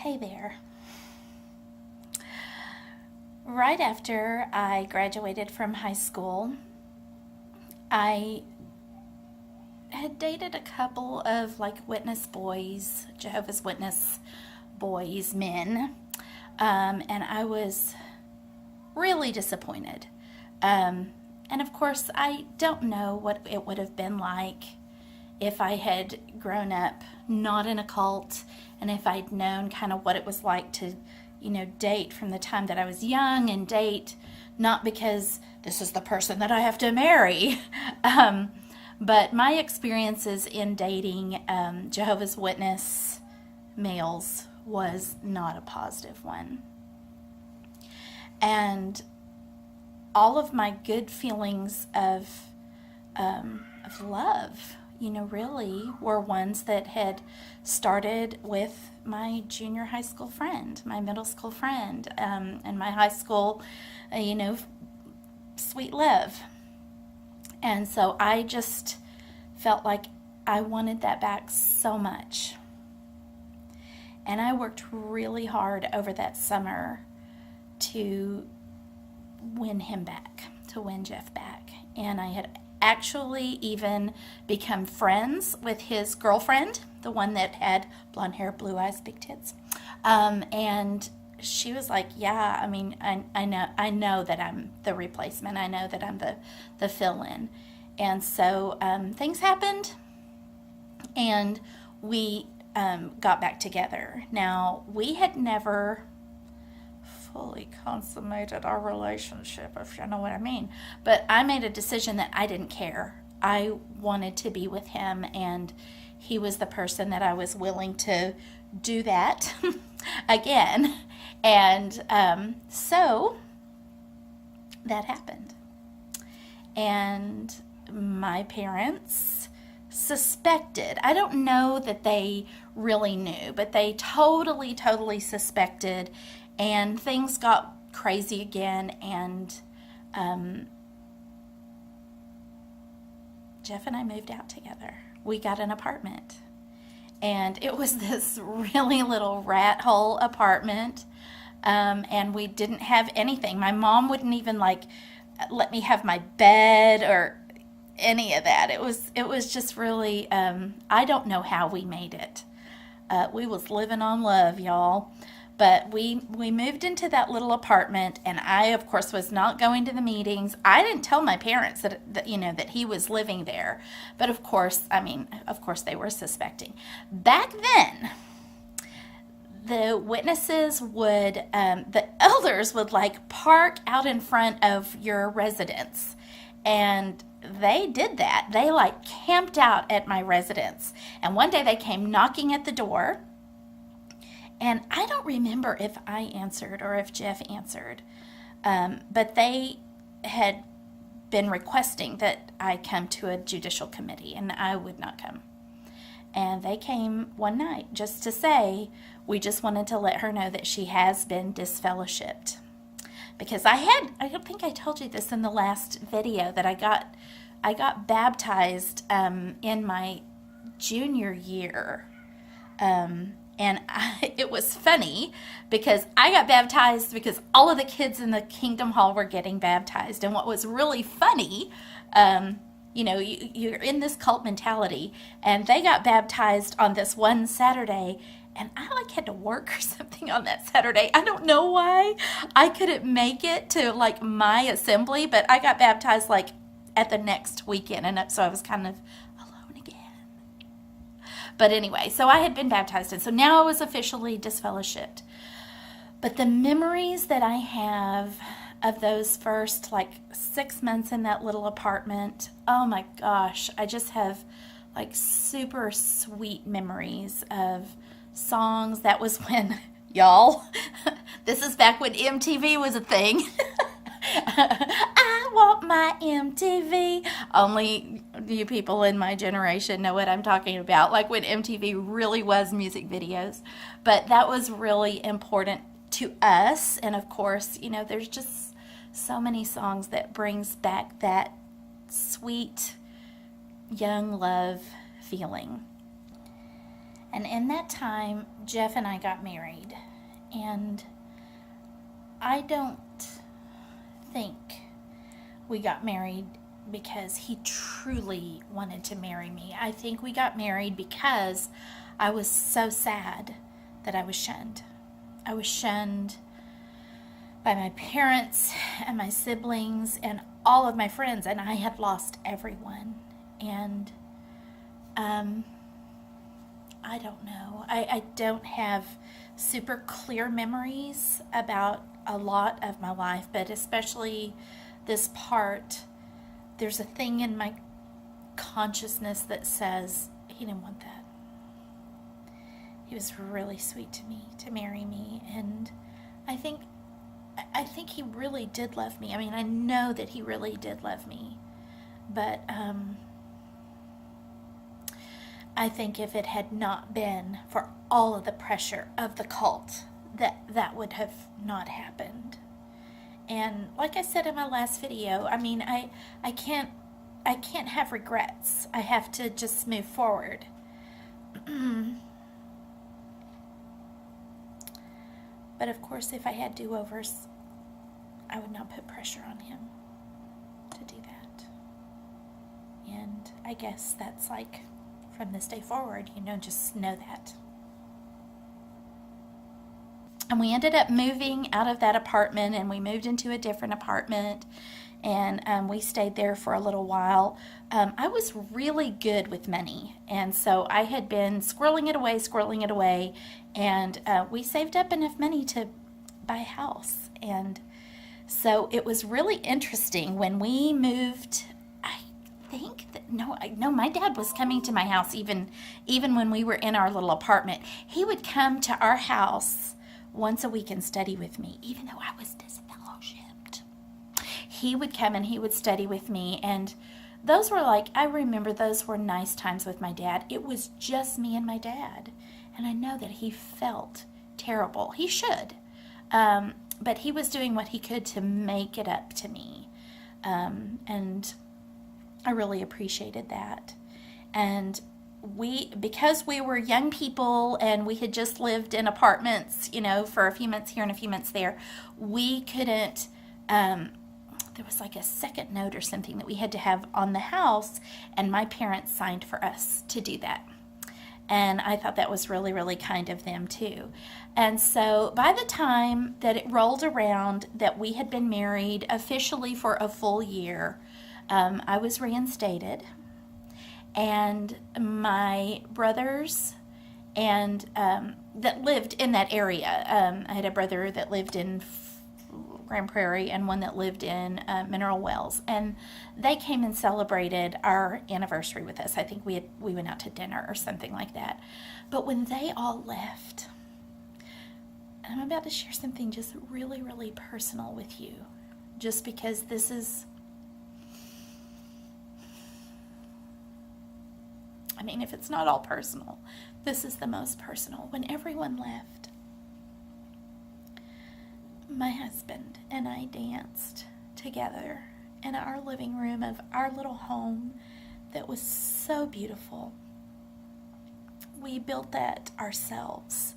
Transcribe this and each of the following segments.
Hey there. Right after I graduated from high school, I had dated a couple of witness boys, Jehovah's Witness boys, men, and I was really disappointed. And of course, I don't know what it would have been like if I had grown up not in a cult, and if I'd known kind of what it was like to, date from the time that I was young, and date not because this is the person that I have to marry, but my experiences in dating Jehovah's Witness males was not a positive one. And all of my good feelings of love, really were ones that had started with my junior high school friend, my middle school friend, and my high school, sweet love. And so I just felt like I wanted that back so much. And I worked really hard over that summer to win him back, to win Jeff back. And I had actually even become friends with his girlfriend, the one that had blonde hair, blue eyes, big tits. And she was like, yeah, I know that I'm the replacement. I know that I'm the fill-in. And so things happened, and we got back together. Now, we had never fully consummated our relationship, if you know what I mean. But I made a decision that I didn't care. I wanted to be with him, and he was the person that I was willing to do that again. And so that happened. And my parents suspected. I don't know that they really knew, but they totally suspected. And things got crazy again, and Jeff and I moved out together. We got an apartment, and it was this really little rat hole apartment, and we didn't have anything. My mom wouldn't even let me have my bed or any of that. It was just really, I don't know how we made it. We was living on love, y'all. But we moved into that little apartment, and I, of course, was not going to the meetings. I didn't tell my parents that he was living there. But of course, they were suspecting. Back then, the witnesses would, the elders would park out in front of your residence. And they did that. They camped out at my residence. And one day they came knocking at the door. And I don't remember if I answered or if Jeff answered, but they had been requesting that I come to a judicial committee, and I would not come. And they came one night just to say, we just wanted to let her know that she has been disfellowshipped. Because I don't think I told you this in the last video, that I got baptized in my junior year. And it was funny because I got baptized because all of the kids in the Kingdom Hall were getting baptized. And what was really funny, you're in this cult mentality, and they got baptized on this one Saturday, and I had to work or something on that Saturday. I don't know why I couldn't make it to my assembly, but I got baptized at the next weekend, and so I was kind of alone again. But anyway, so I had been baptized, and so now I was officially disfellowshipped. But the memories that I have of those first 6 months in that little apartment, oh my gosh, I just have super sweet memories of songs. That was when, y'all, this is back when MTV was a thing. I want my MTV. Only you people in my generation know what I'm talking about, when MTV really was music videos. But that was really important to us. And of course, there's just so many songs that brings back that sweet young love feeling. And in that time, Jeff and I got married. And I don't think we got married because he truly wanted to marry me. I think we got married because I was so sad that I was shunned. I was shunned by my parents and my siblings and all of my friends, and I had lost everyone. And I don't know. I don't have super clear memories about a lot of my life, but especially this part, there's a thing in my consciousness that says he didn't want that. He was really sweet to me, to marry me, and I think he really did love me. I mean, I know that he really did love me, but I think if it had not been for all of the pressure of the cult, that would have not happened. And like I said in my last video, I mean, I can't have regrets. I have to just move forward. But of course, if I had do-overs, I would not put pressure on him to do that. And I guess that's like, from this day forward, just know that. And we ended up moving out of that apartment, and we moved into a different apartment, and we stayed there for a little while. I was really good with money, and so I had been squirreling it away, and we saved up enough money to buy a house. And so it was really interesting when we moved. No, my dad was coming to my house even when we were in our little apartment. He would come to our house once a week and study with me, even though I was disfellowshipped. He would come and he would study with me, and those were I remember those were nice times with my dad. It was just me and my dad, and I know that he felt terrible. He should, but he was doing what he could to make it up to me, and I really appreciated that. And because we were young people and we had just lived in apartments, for a few months here and a few months there, we couldn't, there was a second note or something that we had to have on the house, and my parents signed for us to do that. And I thought that was really, really kind of them too. And so by the time that it rolled around that we had been married officially for a full year, I was reinstated, and my brothers and that lived in that area. I had a brother that lived in Grand Prairie and one that lived in Mineral Wells, and they came and celebrated our anniversary with us. I think we went out to dinner or something like that. But when they all left, I'm about to share something just really, really personal with you, just because this is, if it's not all personal, this is the most personal. When everyone left, my husband and I danced together in our living room of our little home that was so beautiful. We built that ourselves.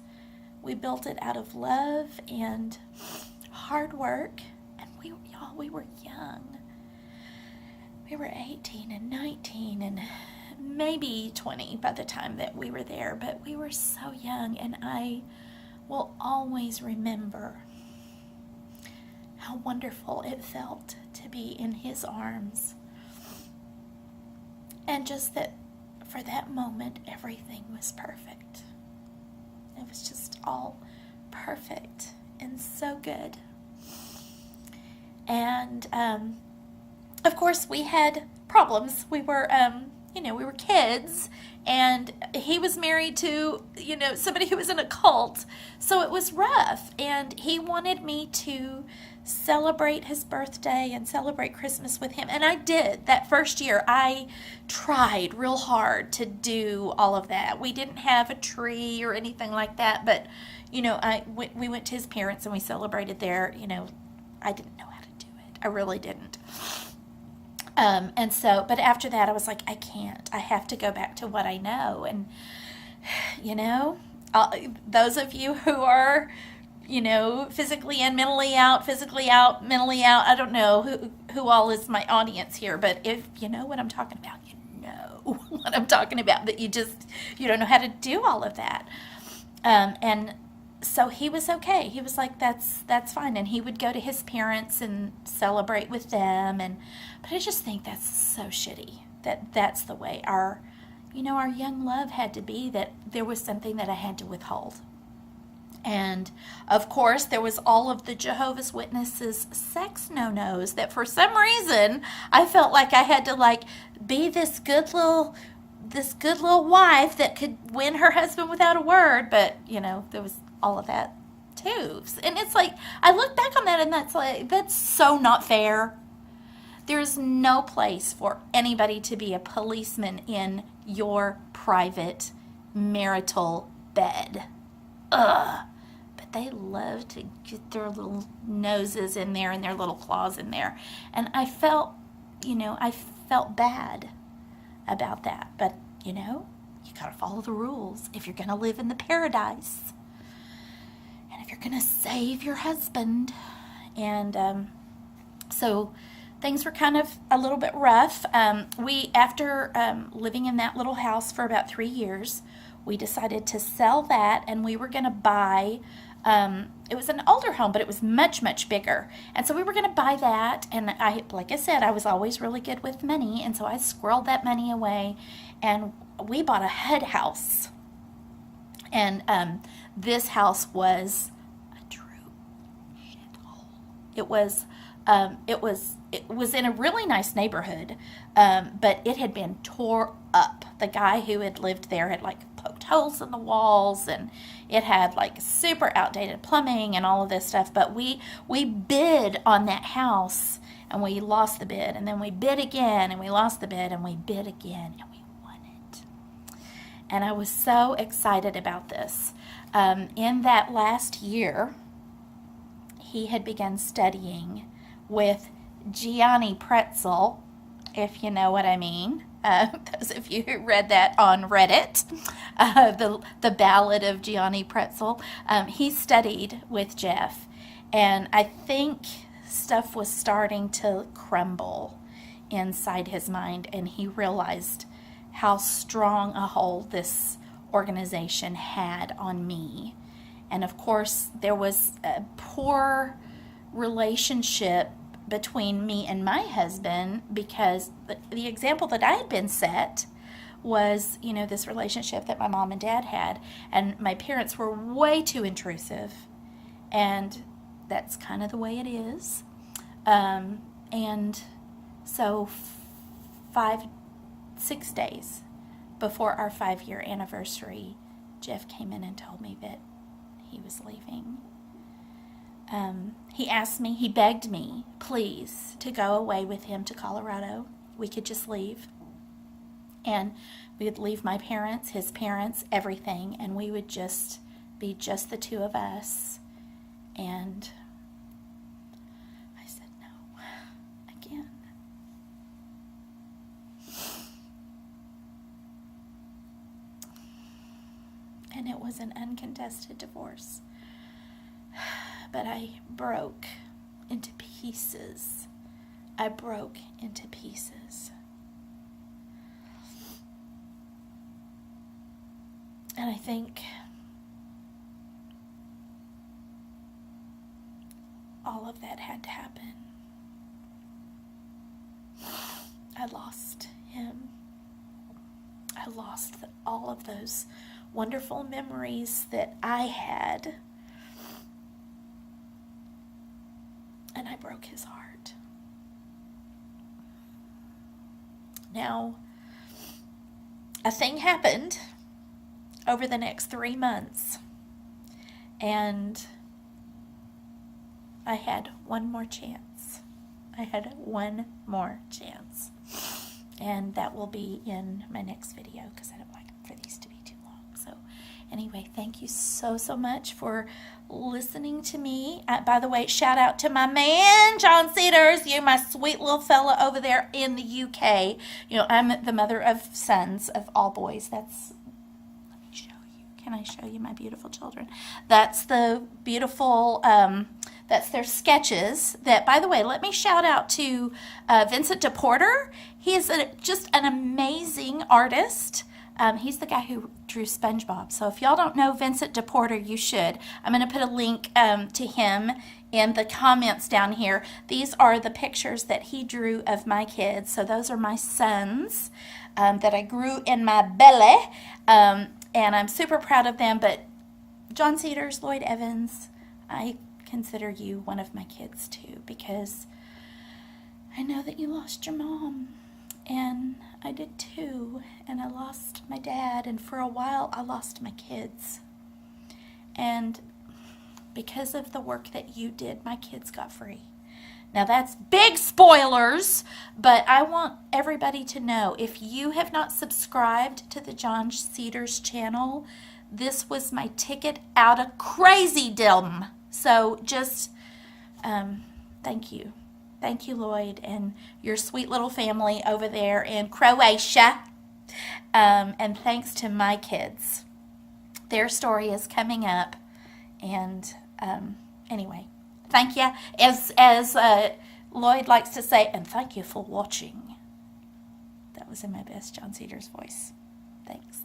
We built it out of love and hard work, and we were young. We were 18 and 19 and maybe 20 by the time that we were there, but we were so young, and I will always remember how wonderful it felt to be in his arms, and just that for that moment everything was perfect. It was just all perfect and so good. And of course we had problems. We were we were kids, and he was married to, somebody who was in a cult, so it was rough, and he wanted me to celebrate his birthday and celebrate Christmas with him, and I did. That first year, I tried real hard to do all of that. We didn't have a tree or anything like that, but, we went to his parents and we celebrated there. I didn't know how to do it. I really didn't. And so, but after that, I was like, I can't. I have to go back to what I know. And you know, those of you who are, you know, physically in, mentally out, physically out, mentally out. I don't know who all is my audience here, but if you know what I'm talking about, you know what I'm talking about, that you don't know how to do all of that. And so he was okay. He was like, that's fine. And he would go to his parents and celebrate with them. But I just think that's so shitty that that's the way our young love had to be, that there was something that I had to withhold. And of course, there was all of the Jehovah's Witnesses sex no-nos that for some reason I felt like I had to like be this good little wife that could win her husband without a word. But you know, there was all of that too. And it's like, I look back on that and that's so not fair. There's no place for anybody to be a policeman in your private marital bed. Ugh. But they love to get their little noses in there and their little claws in there. And I felt bad about that. But, you got to follow the rules if you're going to live in the paradise. And if you're going to save your husband. And so things were kind of a little bit rough. After living in that little house for about 3 years, we decided to sell that, and we were going to buy, it was an older home, but it was much, much bigger. And so we were going to buy that, and like I said, I was always really good with money, and so I squirreled that money away, and we bought a HUD house. And this house was a true shithole. It was in a really nice neighborhood, but it had been tore up. The guy who had lived there had like poked holes in the walls, and it had like super outdated plumbing and all of this stuff. But we bid on that house, and we lost the bid, and then we bid again, and we lost the bid, and we bid again, and we won it. And I was so excited about this. In that last year, he had begun studying with Gianni Pretzel, if you know what I mean. Those of you who read that on Reddit, the Ballad of Gianni Pretzel, he studied with Jeff, and I think stuff was starting to crumble inside his mind, and he realized how strong a hold this organization had on me. And of course, there was a poor relationship between me and my husband, because the example that I had been set was, this relationship that my mom and dad had, and my parents were way too intrusive, and that's kind of the way it is. And so 6 days before our 5-year anniversary, Jeff came in and told me that he was leaving. He begged me, please, to go away with him to Colorado. We could just leave. And we would leave my parents, his parents, everything, and we would just be just the two of us. And I said no, again. And it was an uncontested divorce. But I broke into pieces. I broke into pieces. And I think all of that had to happen. I lost him. I lost all of those wonderful memories that I had. And I broke his heart. Now, a thing happened over the next 3 months, and I had one more chance. I had one more chance. And that will be in my next video, because I don't like for these to be too long. So anyway, thank you so much for listening to me. By the way, shout out to my man, John Cedars. You, my sweet little fella over there in the UK. I'm the mother of sons, of all boys. Let me show Can I show you my beautiful children? That's the beautiful, that's their sketches. That, by the way, let me shout out to Vincent Deporter. He is just an amazing artist. He's the guy who drew SpongeBob. So if y'all don't know Vincent Deporter, you should. I'm going to put a link to him in the comments down here. These are the pictures that he drew of my kids. So those are my sons that I grew in my belly. And I'm super proud of them. But John Cedars, Lloyd Evans, I consider you one of my kids too, because I know that you lost your mom. And I did too, and I lost my dad, and for a while I lost my kids. And because of the work that you did, my kids got free. Now that's big spoilers, but I want everybody to know, if you have not subscribed to the John Cedars channel, this was my ticket out of crazydom. So just thank you. Thank you, Lloyd, and your sweet little family over there in Croatia. And thanks to my kids. Their story is coming up. And anyway, thank you. As Lloyd likes to say, and thank you for watching. That was in my best John Cedars voice. Thanks.